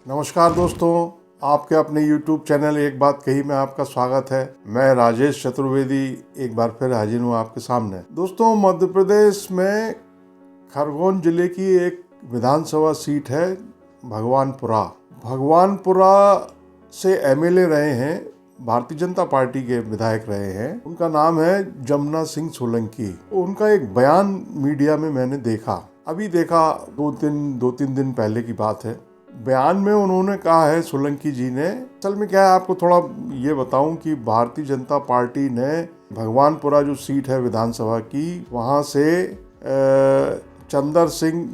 नमस्कार दोस्तों, आपके अपने YouTube चैनल एक बात कही में आपका स्वागत है। मैं राजेश चतुर्वेदी एक बार फिर हाजिर हूँ आपके सामने। दोस्तों, मध्य प्रदेश में खरगोन जिले की एक विधानसभा सीट है भगवानपुरा। भगवानपुरा से एमएलए रहे हैं, भारतीय जनता पार्टी के विधायक रहे हैं। उनका नाम है जमुना सिंह सोलंकी। उनका एक बयान मीडिया में मैंने देखा, अभी देखा, दो तीन दिन पहले की बात है। बयान में उन्होंने कहा है, सोलंकी जी ने, असल में क्या है आपको थोड़ा ये बताऊं कि भारतीय जनता पार्टी ने भगवानपुरा जो सीट है विधानसभा की, वहां से चंदर सिंह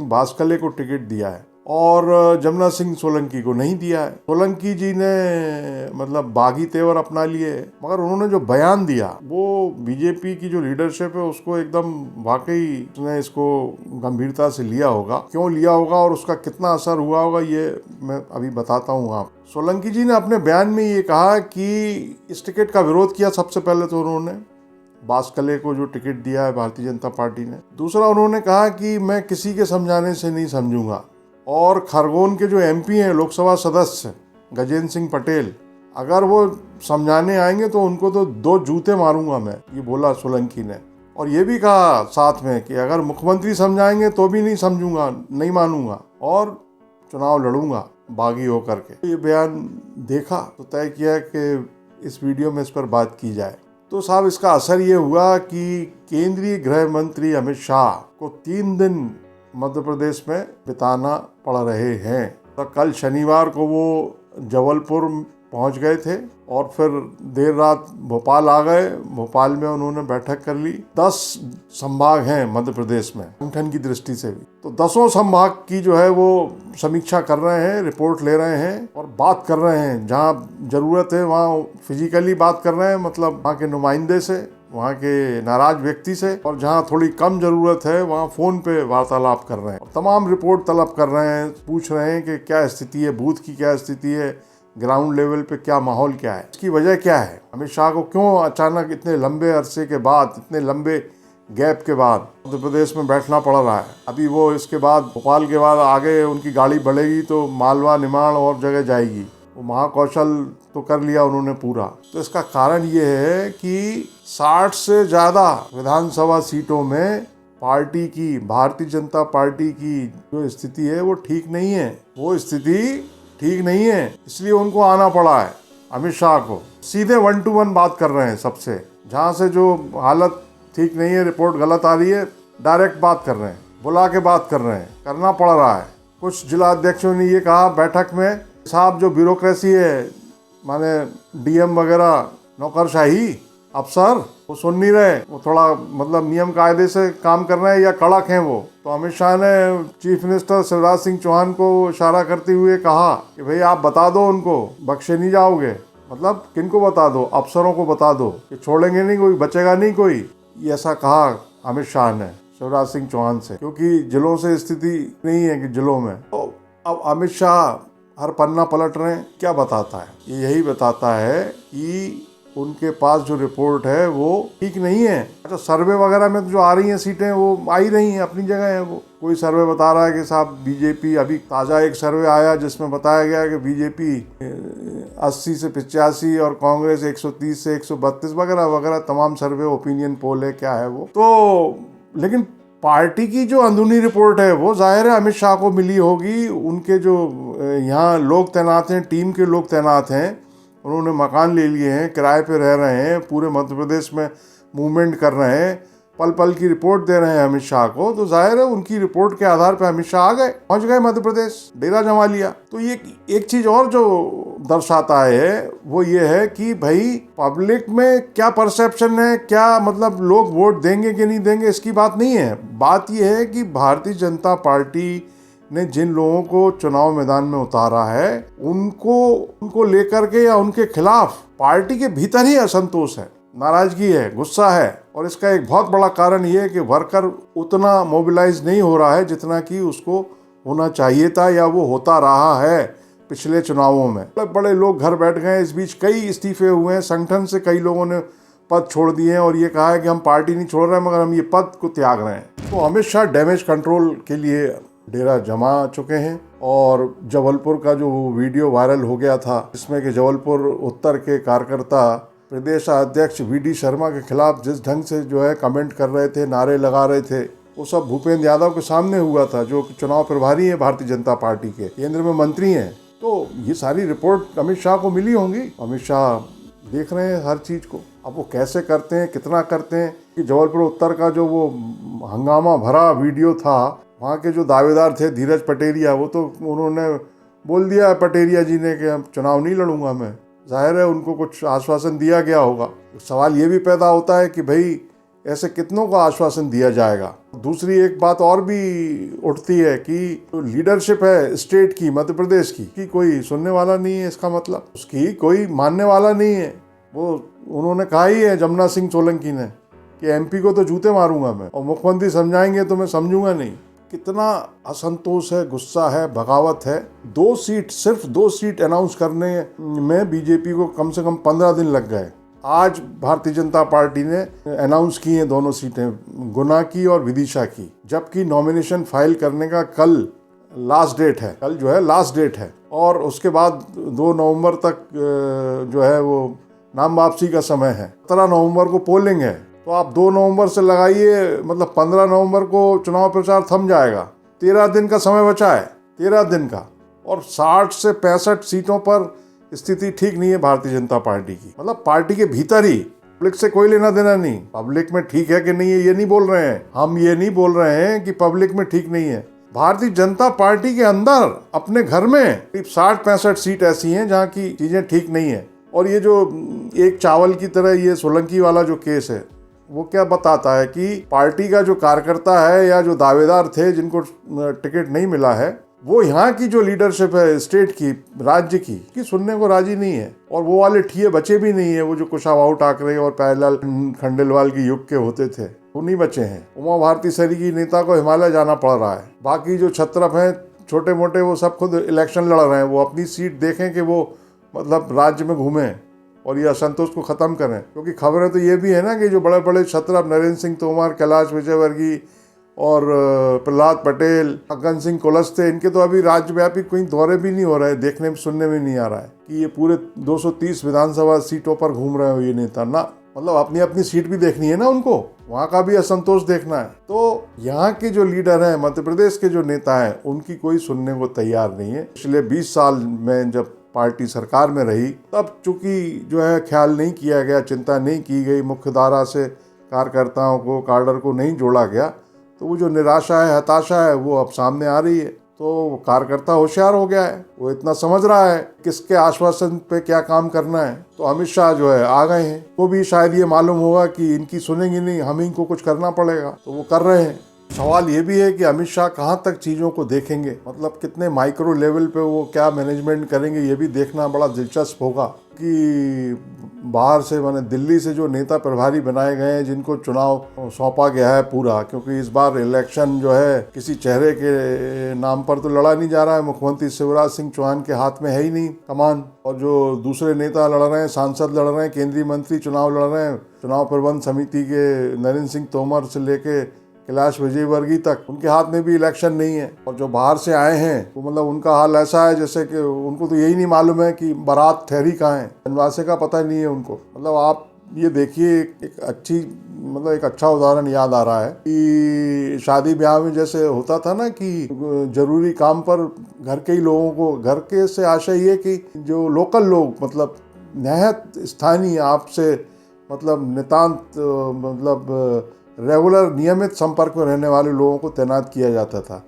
बास्कले को टिकट दिया है और जमुना सिंह सोलंकी को नहीं दिया है। सोलंकी जी ने मतलब बागी तेवर अपना लिए, मगर उन्होंने जो बयान दिया वो बीजेपी की जो लीडरशिप है उसको एकदम वाकई उसने इसको गंभीरता से लिया होगा। क्यों लिया होगा और उसका कितना असर हुआ होगा ये मैं अभी बताता हूँ आप। सोलंकी जी ने अपने बयान में ये कहा कि इस टिकट का विरोध किया। सबसे पहले तो उन्होंने बास्कले को जो टिकट दिया है भारतीय जनता पार्टी ने। दूसरा, उन्होंने कहा कि मैं किसी के समझाने से नहीं समझूंगा, और खरगोन के जो एमपी हैं, लोकसभा सदस्य गजेंद्र सिंह पटेल, अगर वो समझाने आएंगे तो उनको तो 2 जूते मारूंगा मैं, ये बोला सोलंकी ने। और ये भी कहा साथ में कि अगर मुख्यमंत्री समझाएंगे तो भी नहीं समझूंगा, नहीं मानूंगा और चुनाव लड़ूंगा बागी होकर के। ये बयान देखा तो तय किया कि इस वीडियो में इस पर बात की जाए। तो साहब, इसका असर ये हुआ कि केंद्रीय गृह मंत्री अमित शाह को 3 दिन मध्य प्रदेश में बिताना पड़ रहे हैं। तो कल शनिवार को वो जबलपुर पहुंच गए थे और फिर देर रात भोपाल आ गए। भोपाल में उन्होंने बैठक कर ली। 10 संभाग हैं मध्य प्रदेश में संगठन की दृष्टि से भी, तो 10 संभाग की जो है वो समीक्षा कर रहे हैं, रिपोर्ट ले रहे हैं और बात कर रहे हैं। जहाँ जरूरत है वहाँ फिजिकली बात कर रहे हैं, मतलब वहाँ के नुमाइंदे से, वहाँ के नाराज व्यक्ति से, और जहाँ थोड़ी कम जरूरत है वहाँ फोन पे वार्तालाप कर रहे हैं। तमाम रिपोर्ट तलब कर रहे हैं, पूछ रहे हैं कि क्या स्थिति है, बूथ की क्या स्थिति है, ग्राउंड लेवल पे क्या माहौल क्या है, इसकी वजह क्या है, अमित शाह को क्यों अचानक इतने लंबे अरसे के बाद, इतने लंबे गैप के बाद मध्य प्रदेश में बैठना पड़ रहा है। अभी वो इसके बाद भोपाल के बाद आगे उनकी गाड़ी बढ़ेगी तो मालवा, निमाड़ और जगह जाएगी। वो महाकौशल तो कर लिया उन्होंने पूरा। तो इसका कारण ये है कि 60 से ज़्यादा विधानसभा सीटों में पार्टी की, भारतीय जनता पार्टी की जो स्थिति है वो ठीक नहीं है। वो स्थिति ठीक नहीं है, इसलिए उनको आना पड़ा है। अमित शाह को सीधे 1 to 1 बात कर रहे हैं सबसे। जहाँ से जो हालत ठीक नहीं है, रिपोर्ट गलत आ रही है, डायरेक्ट बात कर रहे हैं, बुला के बात कर रहे हैं, करना पड़ रहा है। कुछ जिला अध्यक्षों ने ये कहा बैठक में, साहब जो ब्यूरोक्रेसी है, माने डीएम वगैरह, नौकरशाही अफसर, वो सुन नहीं रहे, वो थोड़ा मतलब नियम कायदे से काम कर रहे हैं या कड़क हैं वो। तो अमित शाह ने चीफ मिनिस्टर शिवराज सिंह चौहान को इशारा करते हुए कहा कि भाई आप बता दो उनको, बख्शे नहीं जाओगे। मतलब किनको बता दो? अफसरों को बता दो कि छोड़ेंगे नहीं, कोई बचेगा नहीं कोई। ये ऐसा कहा अमित शाह ने शिवराज सिंह चौहान से, क्योंकि जिलों से स्थिति नहीं है कि जिलों में। तो अब अमित शाह हर पन्ना पलट रहे हैं। क्या बताता है? ये यही बताता है कि उनके पास जो रिपोर्ट है वो ठीक नहीं है। अच्छा, सर्वे वगैरह में जो आ रही हैं सीटें वो आ ही रही हैं, अपनी जगह है वो। कोई सर्वे बता रहा है कि साहब बीजेपी, अभी ताज़ा एक सर्वे आया जिसमें बताया गया कि बीजेपी 80 से 85 और कांग्रेस 130 से 132 वगैरह वगैरह, तमाम सर्वे, ओपिनियन पोल है, क्या है वो। तो लेकिन पार्टी की जो अंदरूनी रिपोर्ट है वो जाहिर है अमित शाह को मिली होगी। उनके जो यहाँ लोग तैनात हैं, टीम के लोग तैनात हैं, उन्होंने मकान ले लिए हैं, किराए पे रह रहे हैं, पूरे मध्य प्रदेश में मूवमेंट कर रहे हैं, पल पल की रिपोर्ट दे रहे हैं अमित शाह को। तो जाहिर है उनकी रिपोर्ट के आधार पर अमित शाह आ गए, पहुंच गए मध्य प्रदेश, डेरा जमा लिया। तो ये एक चीज और जो दर्शाता है वो ये है कि भाई पब्लिक में क्या परसेप्शन है, क्या मतलब लोग वोट देंगे कि नहीं देंगे, इसकी बात नहीं है। बात ये है कि भारतीय जनता पार्टी ने जिन लोगों को चुनाव मैदान में उतारा है उनको लेकर के या उनके खिलाफ पार्टी के भीतर ही असंतोष है, नाराजगी है, गुस्सा है। और इसका एक बहुत बड़ा कारण ये है कि वर्कर उतना मोबिलाइज नहीं हो रहा है जितना कि उसको होना चाहिए था या वो होता रहा है पिछले चुनावों में। बड़े लोग घर बैठ गए, इस बीच कई इस्तीफे हुए हैं, संगठन से कई लोगों ने पद छोड़ दिए हैं और ये कहा है कि हम पार्टी नहीं छोड़ रहे हैं मगर हम ये पद को त्याग रहे हैं। तो अमित शाह डैमेज कंट्रोल के लिए डेरा जमा चुके हैं। और जबलपुर का जो वीडियो वायरल हो गया था, जिसमें कि जबलपुर उत्तर के कार्यकर्ता प्रदेश अध्यक्ष वी.डी. शर्मा के खिलाफ जिस ढंग से जो है कमेंट कर रहे थे, नारे लगा रहे थे, वो सब भूपेंद्र यादव के सामने हुआ था, जो चुनाव प्रभारी है भारतीय जनता पार्टी के, केंद्र में मंत्री हैं। तो ये सारी रिपोर्ट अमित शाह को मिली होंगी। अमित शाह देख रहे हैं हर चीज़ को। अब वो कैसे करते हैं, कितना करते हैं, कि जबलपुर उत्तर का जो वो हंगामा भरा वीडियो था, वहाँ के जो दावेदार थे धीरज पटेरिया, वो तो उन्होंने बोल दिया पटेरिया जी ने कि अब चुनाव नहीं लड़ूंगा मैं। जाहिर है उनको कुछ आश्वासन दिया गया होगा। सवाल ये भी पैदा होता है कि भाई ऐसे कितनों को आश्वासन दिया जाएगा। दूसरी एक बात और भी उठती है कि जो लीडरशिप है स्टेट की, मध्य प्रदेश की कोई सुनने वाला नहीं है। इसका मतलब उसकी कोई मानने वाला नहीं है। वो उन्होंने कहा ही है, जमुना सिंह सोलंकी ने, कि एमपी को तो जूते मारूंगा मैं, और मुख्यमंत्री समझाएंगे तो मैं समझूंगा नहीं। कितना असंतोष है, गुस्सा है, बगावत है। 2 सीट, सिर्फ 2 सीट अनाउंस करने में बीजेपी को कम से कम 15 दिन लग गए। आज भारतीय जनता पार्टी ने अनाउंस की हैं दोनों सीटें, गुना की और विदिशा की, जबकि नॉमिनेशन फाइल करने का कल लास्ट डेट है। कल जो है लास्ट डेट है, और उसके बाद 2 नवंबर तक जो है वो नाम वापसी का समय है। 17 नवंबर को पोलिंग है, तो आप 2 नवंबर से लगाइए, मतलब 15 नवंबर को चुनाव प्रचार थम जाएगा। 13 दिन का समय बचा है, 13 दिन का, और 60 से 65 सीटों पर स्थिति ठीक नहीं है भारतीय जनता पार्टी की। मतलब पार्टी के भीतर ही, पब्लिक से कोई लेना देना नहीं। पब्लिक में ठीक है कि नहीं है ये नहीं बोल रहे हैं हम, ये नहीं बोल रहे हैं कि पब्लिक में ठीक नहीं है। भारतीय जनता पार्टी के अंदर अपने घर में करीब 60-65 सीट ऐसी हैं जहाँ की चीजें ठीक नहीं है। और ये जो एक चावल की तरह ये सोलंकी वाला जो केस है, वो क्या बताता है कि पार्टी का जो कार्यकर्ता है या जो दावेदार थे जिनको टिकट नहीं मिला है, वो यहाँ की जो लीडरशिप है स्टेट की, राज्य की सुनने को राजी नहीं है। और वो वाले ठिये बचे भी नहीं है, वो जो कुशाभाऊ ठाकरे और प्यारेलाल खंडेलवाल के युग के होते थे, वो नहीं बचे हैं। उमा भारती सरी की नेता को हिमालय जाना पड़ रहा है। बाकी जो छत्रप हैं छोटे मोटे, वो सब खुद इलेक्शन लड़ रहे हैं। वो अपनी सीट देखें कि वो मतलब राज्य में घूमें और ये असंतोष को ख़त्म करें। क्योंकि खबरें तो ये भी है ना कि जो बड़े बड़े छत्रप, नरेंद्र सिंह तोमर, कैलाश विजयवर्गीय और प्रहलाद पटेल, फग्गन सिंह कुलस्ते, इनके तो अभी राज्यव्यापी कोई दौरे भी नहीं हो रहे, देखने में सुनने में नहीं आ रहा है कि ये पूरे 230 विधानसभा सीटों पर घूम रहे हो ये नेता ना। मतलब अपनी अपनी सीट भी देखनी है ना उनको, वहाँ का भी असंतोष देखना है। तो यहाँ के जो लीडर हैं, मध्य प्रदेश के जो नेता हैं, उनकी कोई सुनने को तैयार नहीं है। पिछले 20 साल में जब पार्टी सरकार में रही, तब चूंकि जो है ख्याल नहीं किया गया, चिंता नहीं की गई, मुख्य धारा से कार्यकर्ताओं को, कार्डर को नहीं जोड़ा गया, तो वो जो निराशा है, हताशा है, वो अब सामने आ रही है। तो कार्यकर्ता होशियार हो गया है, वो इतना समझ रहा है किसके आश्वासन पे क्या काम करना है। तो अमित शाह जो है आ गए हैं, वो भी शायद ये मालूम होगा कि इनकी सुनेंगे नहीं, हम इनको कुछ करना पड़ेगा, तो वो कर रहे हैं। सवाल ये भी है कि अमित शाह कहाँ तक चीज़ों को देखेंगे, मतलब कितने माइक्रो लेवल पे वो क्या मैनेजमेंट करेंगे, ये भी देखना बड़ा दिलचस्प होगा। कि बाहर से, माने दिल्ली से जो नेता प्रभारी बनाए गए हैं, जिनको चुनाव सौंपा गया है पूरा, क्योंकि इस बार इलेक्शन जो है किसी चेहरे के नाम पर तो लड़ा नहीं जा रहा है, मुख्यमंत्री शिवराज सिंह चौहान के हाथ में है ही नहीं कमान। और जो दूसरे नेता लड़ रहे हैं, सांसद लड़ रहे हैं, केंद्रीय मंत्री चुनाव लड़ रहे हैं, चुनाव प्रबंध समिति के नरेंद्र सिंह तोमर से लेके कैलाश विजयवर्गीय तक, उनके हाथ में भी इलेक्शन नहीं है। और जो बाहर से आए हैं, तो मतलब उनका हाल ऐसा है जैसे कि उनको तो यही नहीं मालूम है कि बारात ठहरी कहाँ है, जनवासे का पता नहीं है उनको। मतलब आप ये देखिए, एक अच्छा उदाहरण याद आ रहा है कि शादी ब्याह में जैसे होता था ना कि जरूरी काम पर घर के ही लोगों को, घर के से आशय ये कि जो लोकल लोग, मतलब निहत स्थानीय, आपसे मतलब नितांत, मतलब रेगुलर नियमित संपर्क में रहने वाले लोगों को तैनात किया जाता था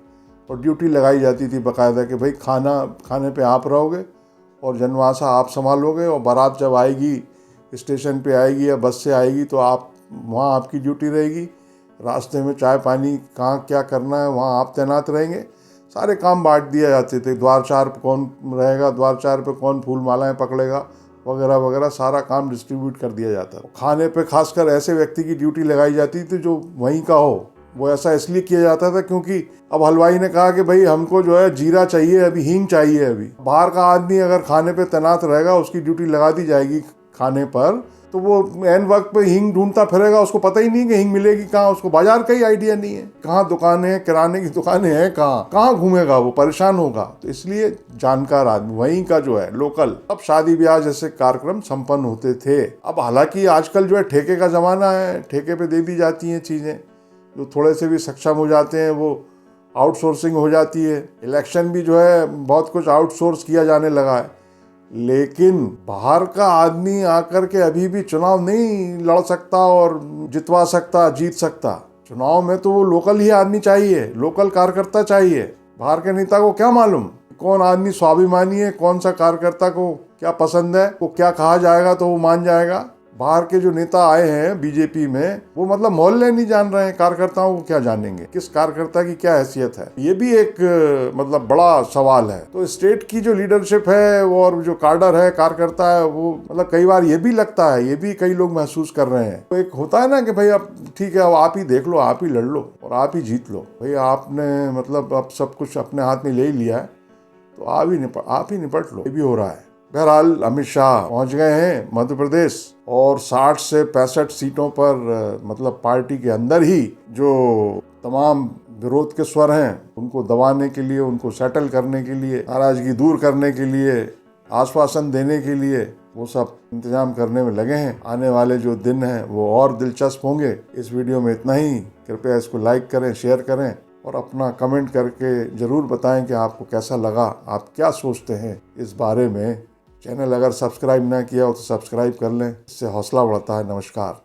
और ड्यूटी लगाई जाती थी बाकायदा कि भाई खाने पे आप रहोगे और जनवासा आप संभालोगे, और बारात जब आएगी, स्टेशन पे आएगी या बस से आएगी, तो आप वहाँ आपकी ड्यूटी रहेगी। रास्ते में चाय पानी कहाँ क्या करना है वहाँ आप तैनात रहेंगे। सारे काम बांट दिए जाते थे। द्वारचार पे कौन रहेगा, द्वारचार पे कौन फूल मालाएँ पकड़ेगा, वगैरह वगैरह, सारा काम डिस्ट्रीब्यूट कर दिया जाता है। खाने पे खासकर ऐसे व्यक्ति की ड्यूटी लगाई जाती थी जो वहीं का हो। वो ऐसा इसलिए किया जाता था क्योंकि अब हलवाई ने कहा कि भाई हमको जो है जीरा चाहिए, अभी हींग चाहिए। अभी बाहर का आदमी अगर खाने पे तैनात रहेगा, उसकी ड्यूटी लगा दी जाएगी खाने पर, तो वो एन वक्त पे हींग ढूंढता फिरेगा, उसको पता ही नहीं कि हींग मिलेगी कहाँ, उसको बाजार का ही आइडिया नहीं है, कहाँ दुकानें हैं, किराने की दुकानें हैं, कहाँ घूमेगा, वो परेशान होगा। तो इसलिए जानकार आदमी वहीं का जो है लोकल, अब शादी ब्याह जैसे कार्यक्रम संपन्न होते थे। अब हालांकि आजकल जो है ठेके का जमाना है, ठेके पे दे दी जाती हैं चीजें, जो थोड़े से भी सक्षम हो जाते हैं वो आउटसोर्सिंग हो जाती है। इलेक्शन भी जो है बहुत कुछ आउटसोर्स किया जाने लगा है, लेकिन बाहर का आदमी आकर के अभी भी चुनाव नहीं लड़ सकता और जितवा सकता, जीत सकता। चुनाव में तो वो लोकल ही आदमी चाहिए, लोकल कार्यकर्ता चाहिए। बाहर के नेता को क्या मालूम कौन आदमी स्वाभिमानी है, कौन सा कार्यकर्ता को क्या पसंद है, वो क्या कहा जाएगा तो वो मान जाएगा। बाहर के जो नेता आए हैं बीजेपी में, वो मतलब मोहल्ले नहीं जान रहे हैं, कार्यकर्ताओं को क्या जानेंगे, किस कार्यकर्ता की क्या हैसियत है। ये भी एक मतलब बड़ा सवाल है। तो स्टेट की जो लीडरशिप है और जो कार्डर है, कार्यकर्ता है, वो मतलब कई बार ये भी लगता है, ये भी कई लोग महसूस कर रहे हैं। तो एक होता है ना कि भाई अब ठीक है, अब आप ही देख लो, आप ही लड़ लो और आप ही जीत लो। भाई आपने मतलब अब सब कुछ अपने हाथ में ले ही लिया है, तो आप ही निपट लो। ये भी हो रहा है। बहरहाल अमित शाह पहुंच गए हैं मध्य प्रदेश और 60 से 65 सीटों पर मतलब पार्टी के अंदर ही जो तमाम विरोध के स्वर हैं उनको दबाने के लिए, उनको सेटल करने के लिए, नाराजगी दूर करने के लिए, आश्वासन देने के लिए वो सब इंतजाम करने में लगे हैं। आने वाले जो दिन हैं वो और दिलचस्प होंगे। इस वीडियो में इतना ही। कृपया इसको लाइक करें, शेयर करें और अपना कमेंट करके ज़रूर बताएं कि आपको कैसा लगा, आप क्या सोचते हैं इस बारे में। चैनल अगर सब्सक्राइब ना किया हो तो सब्सक्राइब कर लें, इससे हौसला बढ़ता है। नमस्कार।